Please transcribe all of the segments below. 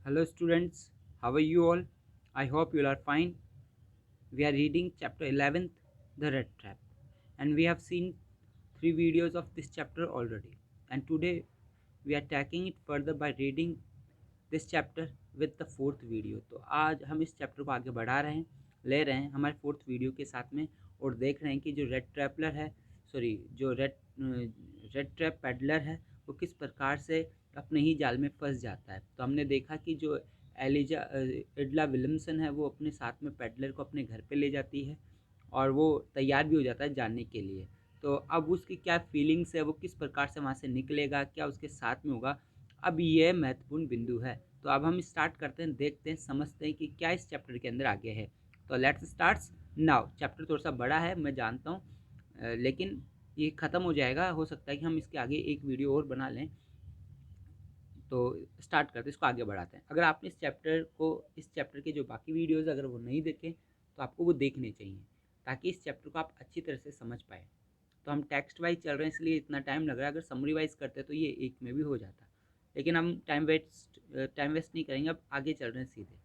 Hello students, how are you all? I hope you all are fine. We are reading chapter 11th, The Red Trap, and we have seen 3 videos of this chapter already. And today we are taking it further by reading this chapter with the fourth video. तो आज हम इस chapter को आगे बढ़ा रहे हैं, ले रहे हैं हमारे फोर्थ वीडियो के साथ में और देख रहे हैं कि जो रेड ट्रैपलर है जो रेड ट्रैप पैडलर है वो किस प्रकार से अपने ही जाल में फंस जाता है। तो हमने देखा कि जो एडला विलियमसन है वो अपने साथ में पैडलर को अपने घर पे ले जाती है और वो तैयार भी हो जाता है जाने के लिए। तो अब उसकी क्या फीलिंग्स है, वो किस प्रकार से वहाँ से निकलेगा, क्या उसके साथ में होगा, अब ये महत्वपूर्ण बिंदु है। तो अब हम स्टार्ट करते हैं, देखते हैं, समझते हैं कि क्या इस चैप्टर के अंदर आगे है। तो लेट्स स्टार्ट नाउ। चैप्टर थोड़ा सा बड़ा है मैं जानता हूँ, लेकिन ये ख़त्म हो जाएगा। हो सकता है कि हम इसके आगे एक वीडियो और बना लें। तो स्टार्ट करते हैं, इसको आगे बढ़ाते हैं। अगर आपने इस चैप्टर के जो बाकी वीडियोज़ अगर वो नहीं देखे तो आपको वो देखने चाहिए ताकि इस चैप्टर को आप अच्छी तरह से समझ पाए। तो हम टेक्स्ट वाइज चल रहे हैं इसलिए इतना टाइम लग रहा है। अगर समरी वाइज करते तो ये एक में भी हो जाता, लेकिन हम टाइम वेस्ट नहीं करेंगे। अब आगे चल रहे हैं सीधे।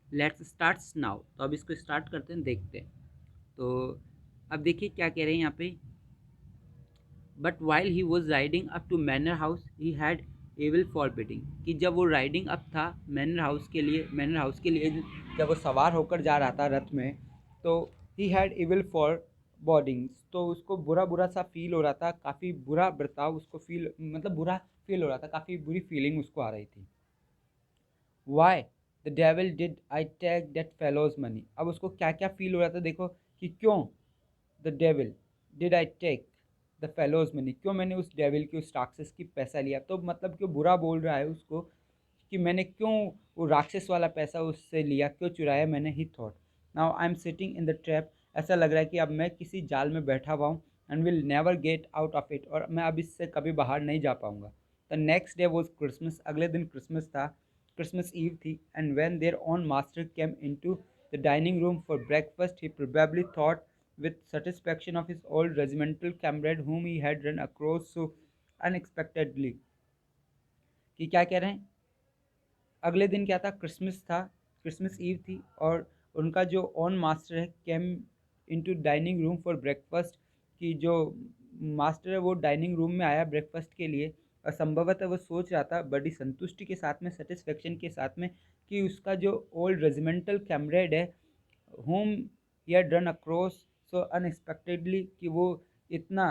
Let's start now. तो अब इसको स्टार्ट करते हैं, देखते हैं। तो अब देखिए क्या कह रहे हैं यहाँ पे। But while he was riding up to manor house he had evil forbidding, कि जब वो राइडिंग अप था मैनर हाउस के लिए जब वो सवार होकर जा रहा था रथ में, तो ही हैड एविल फॉर बॉर्डिंग्स, तो उसको बुरा बुरा सा फील हो रहा था, काफ़ी बुरा बर्ताव उसको फील, मतलब बुरा फील हो रहा था, काफ़ी बुरी फीलिंग उसको आ रही थी। Why the devil did I take that fellow's money, अब उसको क्या क्या फील हो रहा था देखो, कि क्यों the devil did I take the fellow's money, क्यों मैंने उस डेविल की, उस राक्षस की पैसा लिया। तो मतलब क्यों बुरा बोल रहा है उसको कि मैंने क्यों वो राक्षस वाला पैसा उससे लिया, क्यों चुराया मैंने। ही thought now I am sitting in the trap, ऐसा लग रहा है कि अब मैं किसी जाल में बैठा हुआ हूँ, and will never get out of it, और मैं अब इससे कभी बाहर नहीं जा पाऊँगा। The next day was Christmas, अगले दिन क्रिसमस था, क्रिसमस ईव थी। And when their own master came in to the dining room for breakfast he probably thought with satisfaction of his old regimental comrade whom he had run across so unexpectedly, कि क्या कह रहे हैं। अगले दिन क्या था, क्रिसमस था, क्रिसमस ईव थी, और उनका जो ऑन मास्टर है came into dining room for breakfast, कि जो मास्टर है वो डाइनिंग रूम में आया ब्रेकफास्ट के लिए, और संभवतः वो सोच रहा था बड़ी संतुष्टि के साथ में, सेटिस्फेक्शन के साथ में, कि उसका जो ओल्ड रेजिमेंटल कैमरेड है whom he had run across so unexpectedly, कि वो इतना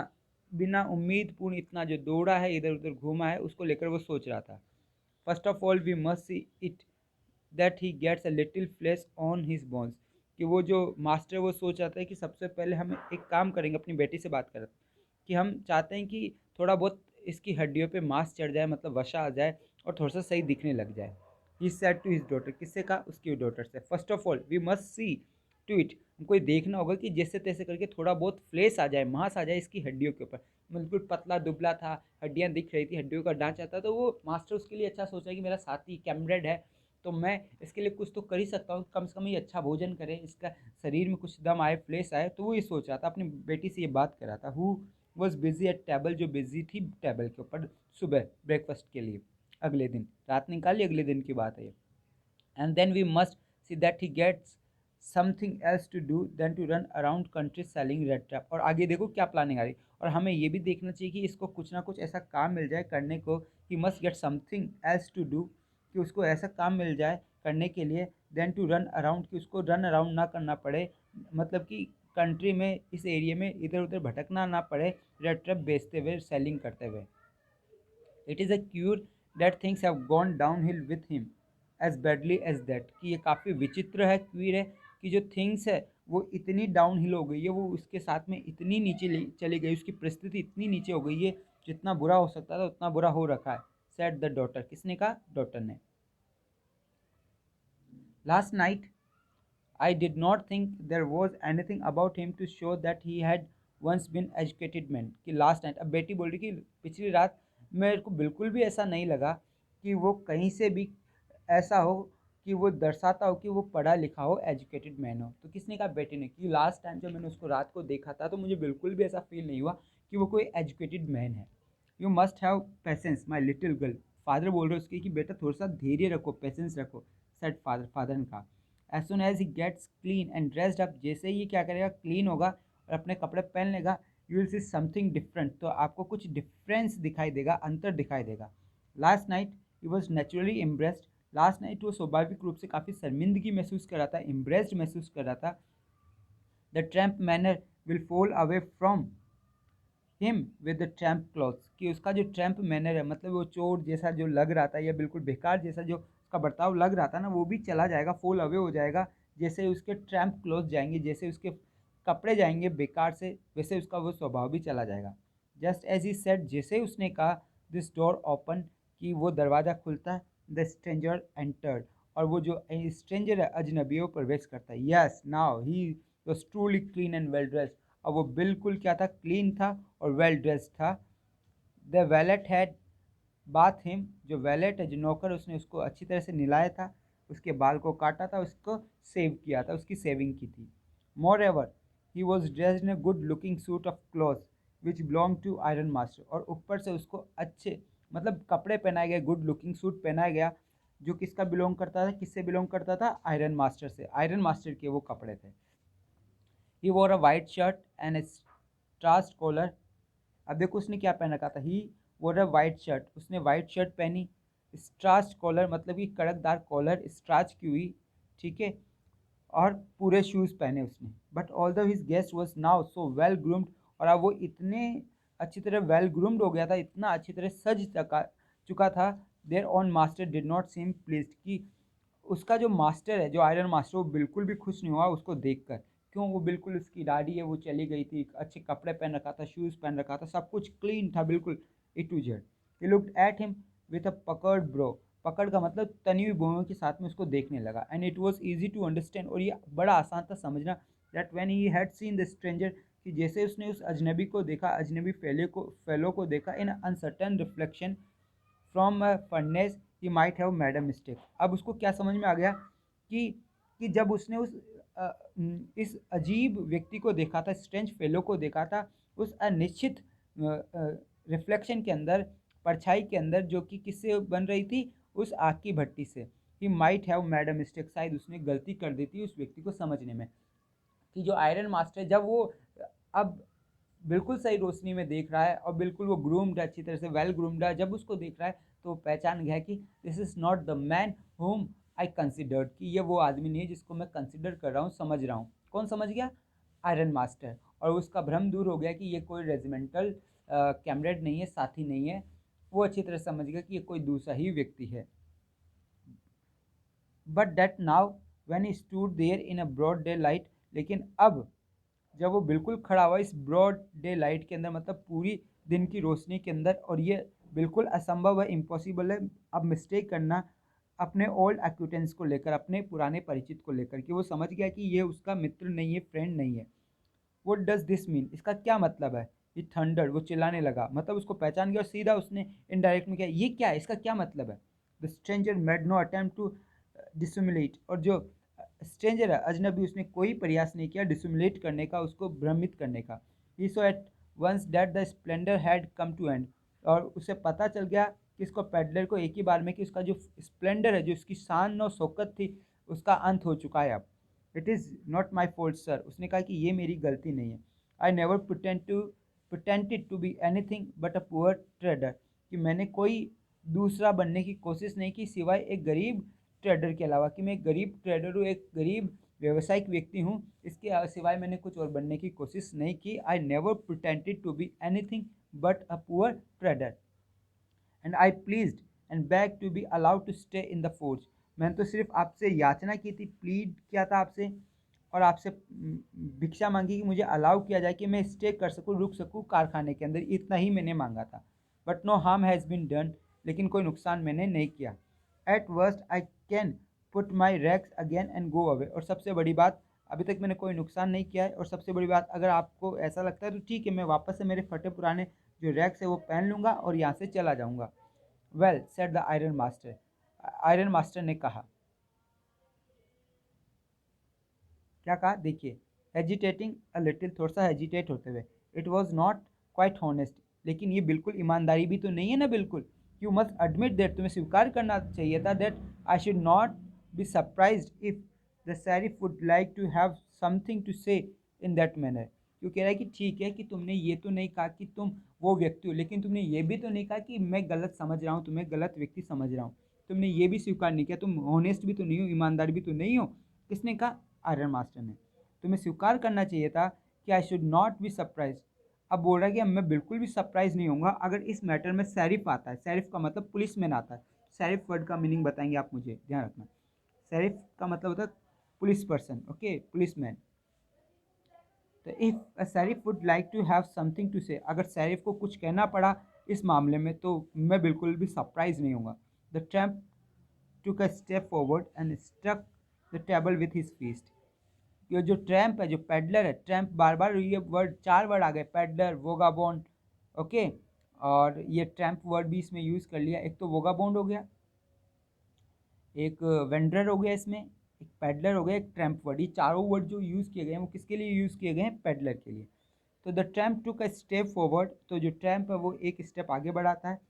बिना उम्मीद पूर्ण इतना जो दौड़ा है, इधर उधर घूमा है, उसको लेकर वो सोच रहा था। First of all we must see it that he gets a little flesh on his bones, कि वो जो मास्टर वो सोच रहा था कि सबसे पहले हम एक काम करेंगे, अपनी बेटी से बात कर, कि हम चाहते हैं कि थोड़ा बहुत इसकी हड्डियों पे मांस चढ़ जाए, मतलब वशा आ जाए, और थोड़ा सा सही दिखने लग जाए। He said to his daughter, किससे कहा, उसकी डॉटर से। First of all we must see to it, हमको ये देखना होगा कि जैसे तैसे करके थोड़ा बहुत फ्लेश आ जाए, मांस आ जाए इसकी हड्डियों के ऊपर। बिल्कुल पतला दुबला था, हड्डियाँ दिख रही थी, हड्डियों का ढांचा था, तो वो मास्टर उसके लिए अच्छा सोचा कि मेरा साथी कैमरेड है, तो मैं इसके लिए कुछ तो कर ही सकता हूँ, कम से कम ये अच्छा भोजन करे, इसका शरीर में कुछ दम आए, फ्लेश आए। तो वो ये सोच रहा था, अपनी बेटी से ये बात कर रहा था। Who was busy at table, जो बिजी थी टेबल के ऊपर सुबह ब्रेकफास्ट के लिए। अगले दिन रात निकाली, अगले दिन की बात है। And then we must see that he gets something else to do than to run around country selling red trap, और आगे देखो क्या प्लानिंग आ रही। और हमें ये भी देखना चाहिए कि इसको कुछ ना कुछ ऐसा काम मिल जाए करने को, he must get something else to do, कि उसको ऐसा काम मिल जाए करने के लिए, देन टू रन अराउंड, कि उसको रन अराउंड ना करना पड़े, मतलब कि कंट्री में, इस एरिया में इधर उधर भटकना ना पड़े रेड ट्रैप बेचते हुए, सेलिंग करते हुए। It is a cure that things have gone downhill with him as badly as that, कि ये काफ़ी विचित्र है, क्यूर है, कि जो थिंग्स है वो इतनी डाउन हिल हो गई है, वो उसके साथ में इतनी नीचे चली गई, उसकी परिस्थिति इतनी नीचे हो गई है, जितना बुरा हो सकता था उतना बुरा हो रखा है। सेड द डॉटर, किसने कहा, डॉटर ने। Last night I did not think there was anything about him to show that he had once been educated man, कि लास्ट नाइट, अब बेटी बोल रही कि पिछली रात मेरे को बिल्कुल भी ऐसा नहीं लगा कि वो कहीं से भी ऐसा हो कि वो दर्शाता हो कि वो पढ़ा लिखा हो, एजुकेटेड मैन हो। तो किसने कहा, बेटी ने, कि लास्ट टाइम जब मैंने उसको रात को देखा था तो मुझे बिल्कुल भी ऐसा फील नहीं हुआ कि वो कोई एजुकेटेड मैन है। You must have patience my little girl father बोल रहे उसके कि बेटा थोड़ा सा धैर्य रखो, पेशेंस रखो, सेड फादर, फादर ने कहा। As soon as he gets clean and dressed up, जैसे ही क्या करेगा, क्लीन होगा और अपने कपड़े पहन लेगा, you will see something different, तो आपको कुछ डिफरेंस दिखाई देगा, अंतर दिखाई देगा। Last night he was naturally impressed, last night वो स्वाभाविक रूप से काफ़ी शर्मिंदगी महसूस कर रहा था, इम्प्रेस्ड महसूस कर रहा था। The tramp manner will fall away from him with the tramp clothes, कि उसका जो ट्रैम्प मैनर है, मतलब वो चोर जैसा जो लग रहा था या बिल्कुल बेकार जैसा जो उसका बर्ताव लग रहा था ना, वो भी चला जाएगा, फॉल अवे हो जाएगा, जैसे उसके ट्रैम्प क्लॉथ जाएंगे, जैसे उसके कपड़े जाएंगे बेकार से, वैसे उसका वो स्वभाव भी चला जाएगा। जस्ट एज ही सेड, जैसे उसने कहा, दिस डोर ओपन, कि वो दरवाज़ा खुलता है, द स्ट्रेंजर एंटर्ड, और वो जो स्ट्रेंजर है अजनबियों प्रवेश करता है। Yes now he was truly clean and well dressed, और वो बिल्कुल क्या था, क्लीन था और वेल ड्रेस्ड था। The wallet had bath him, जो वैलेट है, जो नौकर, उसने उसको अच्छी तरह से नहलाया था, उसके बाल को काटा था, उसको सेव किया था, उसकी सेविंग की थी। Moreover he was dressed in a good looking suit of cloth which belong to iron master, और ऊपर से उसको अच्छे मतलब कपड़े पहनाए गए, गुड लुकिंग सूट पहनाया गया, जो किसका बिलोंग करता था, किससे बिलोंग करता था, आयरन मास्टर से, आयरन मास्टर के वो कपड़े थे। He wore a white shirt and starched collar, अब देखो उसने क्या पहन रखा था, he wore a white shirt, उसने वाइट शर्ट पहनी, स्ट्रास्ट कॉलर मतलब कि कड़कदार कॉलर, स्ट्राच की हुई, ठीक है, और पूरे शूज़ पहने उसने। But all the his guest was now so well groomed, और अब वो इतने अच्छी तरह वेल ग्रूम्ड हो गया था, इतना अच्छी तरह सज चुका था, their own master did not seem pleased, कि उसका जो मास्टर है, जो आयरन मास्टर, वो बिल्कुल भी खुश नहीं हुआ उसको देखकर। क्यों, वो बिल्कुल, उसकी दाढ़ी है वो चली गई थी, अच्छे कपड़े पहन रखा था, शूज़ पहन रखा था, सब कुछ क्लीन था बिल्कुल A to Z. He looked at him with a pucker brow, पकड़ का मतलब तनी हुई भुओं के साथ में उसको देखने लगा। And it was easy to understand, और ये बड़ा आसान था समझना, that when he had seen the stranger, कि जैसे उसने उस अजनबी को देखा, अजनबी फेलो को देखा, in uncertain reflection from furnace he might have made a mistake, अब उसको क्या समझ में आ गया कि जब उसने इस अजीब व्यक्ति को देखा था, स्ट्रेंज फेलो को देखा था, उस अनिश्चित रिफ्लेक्शन के अंदर, परछाई के अंदर, जो कि किससे बन रही थी, उस आग की भट्टी से, ही might have made a mistake, शायद उसने गलती कर दी थी उस व्यक्ति को समझने में, कि जो आयरन मास्टर, जब वो अब बिल्कुल सही रोशनी में देख रहा है और बिल्कुल वो ग्रूम्ड है, अच्छी तरह से वेल ग्रूम्ड है, जब उसको देख रहा है तो पहचान गया कि this is not the man home I considered, कि ये वो आदमी नहीं है जिसको मैं कंसिडर कर रहा हूँ, समझ रहा हूँ। कौन समझ गया, आयरन मास्टर, और उसका भ्रम दूर हो गया कि ये कोई रेजिमेंटल कैमरेड नहीं है, साथी नहीं है, वो अच्छी तरह समझ गया कि ये कोई दूसरा ही व्यक्ति है। But that now when he stood there in a broad daylight, लेकिन अब जब वो बिल्कुल खड़ा हुआ इस ब्रॉड डे लाइट के अंदर, मतलब पूरी दिन की रोशनी के अंदर, और ये बिल्कुल असंभव है, इम्पॉसिबल है अब मिस्टेक करना अपने ओल्ड एक्विटेंस को लेकर, अपने पुराने परिचित को लेकर, कि वो समझ गया कि ये उसका मित्र नहीं है, फ्रेंड नहीं है। व्हाट डज दिस मीन, इसका क्या मतलब है, ये थंडर, वो चिल्लाने लगा, मतलब उसको पहचान गया और सीधा उसने इनडायरेक्ट में किया, ये क्या है, इसका क्या मतलब है। The stranger made no attempt to dissimulate, और जो स्ट्रेंजर है, अजनबी, उसने कोई प्रयास नहीं किया डिसमिलेट करने का, उसको भ्रमित करने का। He saw at once that the splendour had come to end, और उसे पता चल गया कि इसको पैडलर को एक ही बार में, कि उसका जो स्प्लेंडर है, जो उसकी शान और शौकत थी, उसका अंत हो चुका है अब। It is not my fault sir, उसने कहा कि ये मेरी गलती नहीं है। I never pretended to be anything but a poor trader, कि मैंने कोई दूसरा बनने की कोशिश नहीं की सिवाय एक गरीब ट्रेडर के अलावा, कि मैं एक गरीब ट्रेडर हूँ, एक गरीब व्यवसायिक व्यक्ति हूँ, इसके सिवाय मैंने कुछ और बनने की कोशिश नहीं की। I never pretended to be anything but a poor trader and I pleased and beg to be allowed to stay in the forge, मैंने तो सिर्फ आपसे याचना की थी, प्लीड किया था आपसे, और आपसे भिक्षा मांगी कि मुझे अलाउ किया जाए कि मैं स्टे कर सकूँ, रुक सकूँ कारखाने के अंदर, इतना ही मैंने मांगा था। But no harm has been done, लेकिन कोई नुकसान मैंने नहीं किया। At worst I can put my racks again and go away, और सबसे बड़ी बात, अभी तक मैंने कोई नुकसान नहीं किया है, और सबसे बड़ी बात, अगर आपको ऐसा लगता है तो ठीक है, मैं वापस से मेरे फटे पुराने जो रैक्स है वो पहन लूँगा और यहाँ से चला जाऊँगा। Well said the iron master, iron master ने कहा, क्या कहा देखिए, हेजिटेटिंग अ लिटिल, थोड़ा सा हेजिटेट होते हुए, it was not quite honest, लेकिन ये बिल्कुल ईमानदारी भी तो नहीं है ना, बिल्कुल यू मस्ट एडमिट दैट, तुम्हें स्वीकार करना चाहिए था, that I should not be surprised if the sheriff would like to have something to say in that manner. क्यों कह रहा है कि ठीक है कि तुमने ये तो नहीं कहा कि तुम वो व्यक्ति हो, लेकिन तुमने ये भी तो नहीं कहा कि मैं गलत समझ रहा हूँ, तुम्हें गलत व्यक्ति समझ रहा हूँ। तुमने ये भी स्वीकार नहीं किया, तुम ऑनेस्ट भी तो नहीं हो, ईमानदार भी तो नहीं हो। किसने कहा? आयरन मास्टर ने। तुम्हें स्वीकार करना चाहिए था कि आई शुड नॉट बी सरप्राइज। अब बोल रहा है कि मैं बिल्कुल भी सरप्राइज नहीं होऊंगा अगर इस मैटर में शरीफ आता है। शरीफ का मतलब पुलिसमैन आता है। शरीफ वर्ड का मीनिंग बताएंगे आप, मुझे ध्यान रखना। शरीफ का मतलब होता है पुलिस पर्सन, ओके, पुलिसमैन। तो if a sheriff would like to have something to say, अगर शरीफ को कुछ कहना पड़ा इस मामले में तो मैं बिल्कुल भी सरप्राइज नहीं होऊंगा। The tramp took a step forward and struck the table with his fist. ये जो ट्रैम्प है, जो पेडलर है, ट्रैम्प बार बार ये वर्ड, 4 वर्ड आ गए, पेडलर, वोगाबॉन्ड, ओके, और ये ट्रैम्प वर्ड भी इसमें यूज़ कर लिया। एक तो वोगाबॉन्ड हो गया, एक वेंडर हो गया, इसमें एक पेडलर हो गया, एक ट्रैम्प वर्ड। ये चारों वर्ड जो यूज़ किए गए हैं वो किसके लिए यूज़ किए गए हैं? पेडलर के लिए। तो the tramp took a step forward, तो जो ट्रैम्प है वो एक स्टेप आगे बढ़ाता है।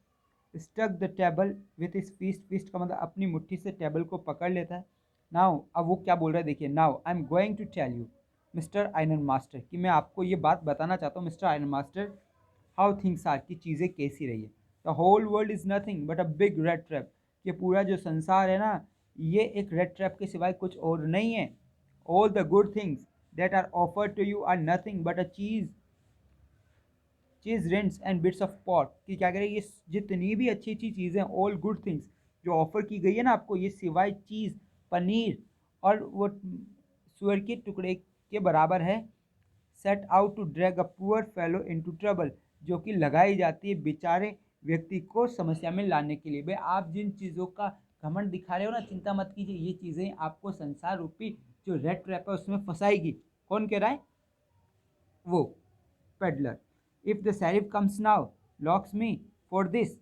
Stuck the table with his fist, fist का मतलब अपनी मुट्ठी से टेबल को पकड़ लेता है। नाउ अब वो क्या बोल रहा है देखिए, now I am going to tell you mister iron master, कि मैं आपको ये बात बताना चाहता हूँ mister iron master, how things are, की चीज़ें कैसी रही है। The whole world is nothing but a big red trap, ये पूरा जो संसार है ना, ये एक रेड ट्रैप के सिवाय कुछ और नहीं है। All the good things that are offered to you are nothing but a cheese rinds and bits of pot, कि क्या करें, ये जितनी भी अच्छी अच्छी चीज़ें, ऑल गुड थिंग्स जो ऑफर की गई है ना आपको, ये सिवाय चीज़, पनीर और वो सुअर के टुकड़े के बराबर है। Set out to drag a poor fellow into trouble, जो कि लगाई जाती है बेचारे व्यक्ति को समस्या में लाने के लिए। भाई आप जिन चीज़ों का घमंड दिखा रहे हो ना, चिंता मत कीजिए, ये चीज़ें आपको संसार रूपी जो रेड ट्रैप है उसमें फंसाएगी। कौन कह रहा है? वो peddler. If the sheriff comes now locks me for this,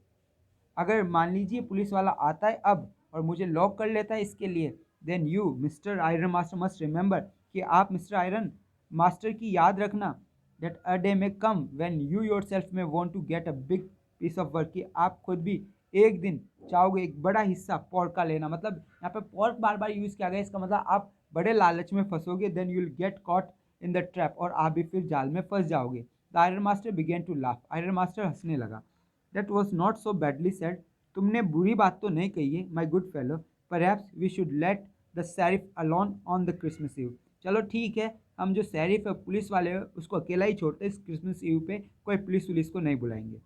अगर मान लीजिए पुलिस वाला आता है अब और मुझे लॉक कर लेता है इसके लिए, then you mister iron master must remember, कि आप मिस्टर आयरन मास्टर की याद रखना, that a day may come when you yourself may want to get a big piece of work, कि आप खुद भी एक दिन चाहोगे एक बड़ा हिस्सा पोर्क का लेना। मतलब यहाँ पे पोर्क बार बार यूज़ किया गया, इसका मतलब आप बड़े लालच में फंसोगे, then you will get caught in the trap, और आप भी फिर जाल में फंस जाओगे। The iron master began to laugh, iron master हंसने लगा। That was not so badly said, तुमने बुरी बात तो नहीं कही है my good fellow, perhaps we should let the sheriff alone on the Christmas Eve. चलो ठीक है, हम जो शेरिफ है, पुलिस वाले हैं, उसको अकेला ही छोड़ते, इस क्रिसमस ईव पे कोई पुलिस वुलिस को नहीं बुलाएंगे।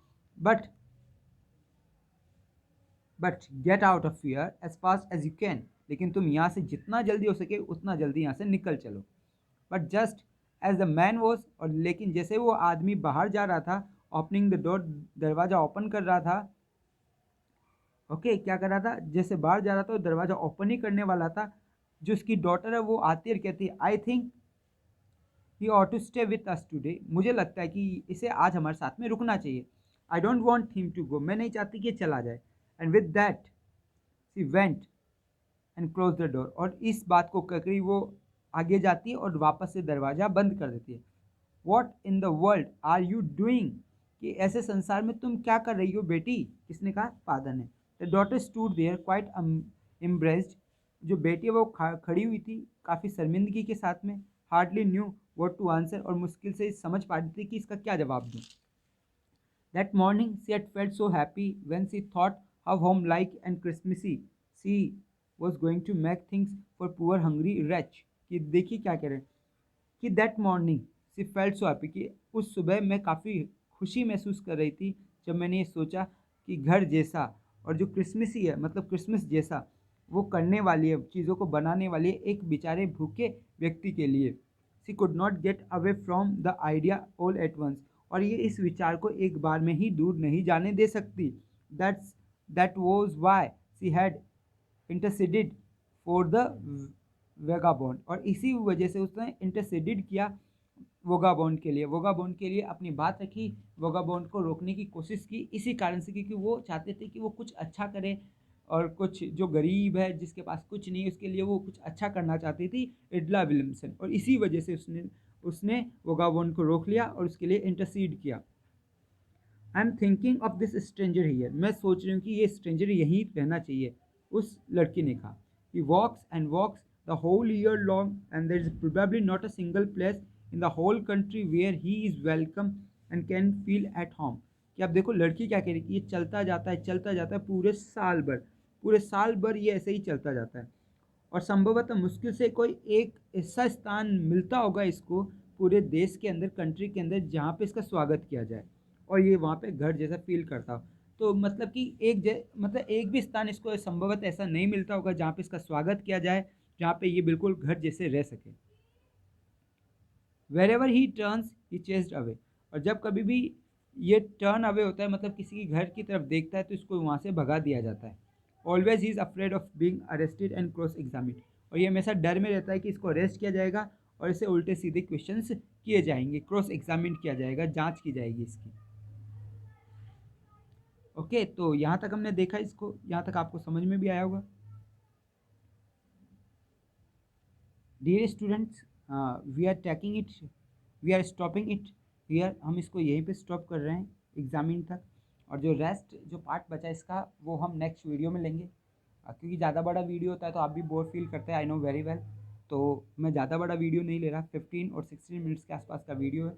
But get out of here as fast as you can, लेकिन तुम यहाँ से जितना जल्दी हो सके उतना जल्दी यहाँ से निकल चलो। But just as the man was, और लेकिन जैसे वो आदमी बाहर जा रहा था, ओपनिंग द डोर, दरवाज़ा ओपन कर रहा था, ओके, क्या कर रहा था, जैसे बाहर जा रहा था, दरवाज़ा ओपन ही करने वाला था, जो उसकी डॉटर है वो आती और कहती है, I think he ought to stay with us today, मुझे लगता है कि इसे आज हमारे साथ में रुकना चाहिए। I don't want him to go, मैं नहीं चाहती कि ये चला जाए। And with that she went and close the door, और इस बात को कहकर वो आगे जाती है और वापस से दरवाज़ा बंद कर देती है। What in the world are you doing, कि ऐसे संसार में तुम क्या कर रही हो बेटी? किसने कहा? फादर ने। The daughter stood there quite embarrassed, जो बेटी है वो खड़ी हुई थी काफ़ी शर्मिंदगी के साथ में। Hardly knew what to answer, और मुश्किल से समझ पा रही थी कि इसका क्या जवाब दूँ। That morning she had felt so happy when she thought how home-like and Christmassy she was going to make things for poor hungry wretch। कि देखिए क्या कह रहे हैं कि that morning she felt so happy, कि उस सुबह मैं काफ़ी खुशी महसूस कर रही थी जब मैंने ये सोचा कि घर जैसा और जो क्रिसमसी है, मतलब क्रिसमस जैसा वो करने वाली है, चीज़ों को बनाने वाली है एक बेचारे भूखे व्यक्ति के लिए। She could not get away from the idea all at once, और ये इस विचार को एक बार में ही दूर नहीं जाने दे सकती। That was why she had interceded for the vagabond, और इसी वजह से उसने इंटरसीडेड किया वोगाबॉन्ड के लिए, वोगाबॉन्ड के लिए अपनी बात रखी, वोगाबॉन्ड को रोकने की कोशिश की, इसी कारण से क्योंकि वो चाहते थे कि वो कुछ अच्छा करे, और कुछ जो गरीब है जिसके पास कुछ नहीं उसके लिए वो कुछ अच्छा करना चाहती थी एडला विलियमसन, और इसी वजह से उसने वोगाबॉन्ड को रोक लिया और उसके लिए इंटरसीड किया। I am thinking of this stranger here, मैं सोच रही हूँ कि ये स्ट्रेंजर यहीं रहना चाहिए। उस लड़की ने कहा, he walks and walks the whole year long and there is probably not a single place in the whole country where he is welcome and can feel at home. कि अब देखो लड़की क्या कह रही है कि ये चलता जाता है पूरे साल भर ये ऐसे ही चलता जाता है, और संभवतः मुश्किल से कोई एक ऐसा स्थान मिलता होगा इसको पूरे देश के अंदर, कंट्री के अंदर, जहाँ पे इसका स्वागत किया जाए और ये वहाँ पे घर जैसा फील करता हो। तो मतलब कि मतलब एक भी स्थान इसको संभवतः ऐसा नहीं मिलता होगा जहाँ पे इसका स्वागत किया जाए, जहाँ पे ये बिल्कुल घर जैसे रह सके। Wherever he turns he chased away, और जब कभी भी ये टर्न अवे होता है, मतलब किसी की घर की तरफ देखता है, तो इसको वहाँ से भगा दिया जाता है। Always he is afraid of being arrested and cross examine, और ये हमेशा डर में रहता है कि इसको अरेस्ट किया जाएगा और इसे उल्टे सीधे क्वेश्चंस किए जाएंगे, क्रॉस एग्जामिन किया जाएगा, जांच की जाएगी इसकी। ओके, तो यहाँ तक हमने देखा, इसको यहाँ तक आपको समझ में भी आया होगा। Dear students, we are taking it we are stopping it here, हम इसको यहीं पे स्टॉप कर रहे हैं एग्जामिन तक, और जो रेस्ट जो पार्ट बचा इसका वो हम नेक्स्ट वीडियो में लेंगे। क्योंकि ज़्यादा बड़ा वीडियो होता है तो आप भी बोर फील करते हैं, आई नो वेरी वेल। तो मैं ज़्यादा बड़ा वीडियो नहीं ले रहा, 15 और 16 मिनट्स के आसपास का वीडियो है।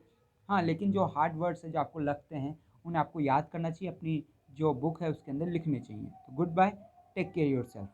हाँ, लेकिन जो हार्ड वर्ड्स है जो आपको लगते हैं उन्हें आपको याद करना चाहिए, अपनी जो बुक है उसके अंदर लिखने चाहिए। तो goodbye, take care your self.